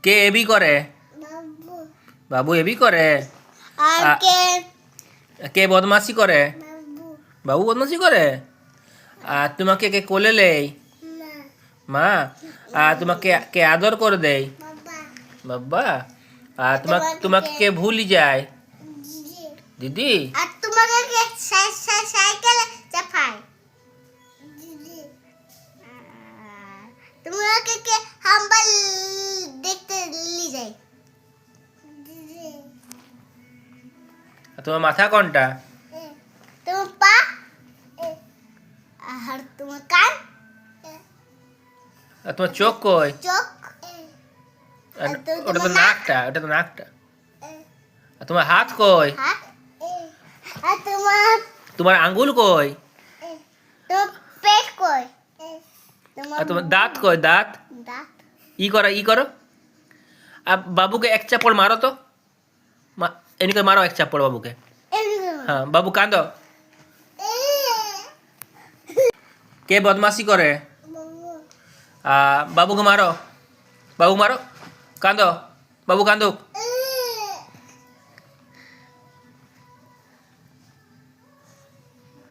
কে AB করে? বাবু বাবু AB করে? আর আ- কে কে বদমাশি করে? বাবু বাবু বদমাশি করে? আর তোমাকে কে কোলে নেয়? মা মা। আর তোমাকে কে আদর করে দেয়? বাবা বাবা। আর তোমাকে তোমাকে তোমাকে কে ভুলি যায়? দিদি দিদি। আর তোমাকে কে সাইকেল চাপায়? দিদি তোমাকে কে হাম্বাল দেখতে নিয়ে যায়? দিদি আর তোমার মাথা কোনটা? তোমার পা আর তোমার কান আর তোমার চোখ কই? চোখ আর আর তো ওটা তো তোমার নাক? নাকটা, ওটা তো নাকটা। আর তোমার হাত কই? হাত আর তোমার তোমার আঙ্গুল কই? তোমার পেট কই? তোমার আর তোমার দাঁত কই? দাঁত দাঁত ই করো। আর বাবুকে এক চাপড় মারো তো। এদিকে মারো এক চাপড় বাবুকে। হ্যাঁ, বাবু কাঁদো। কে বদমাশি করে? বাবুকে মারো। বাবু মারো। কাঁদো। বাবু কাঁদুক।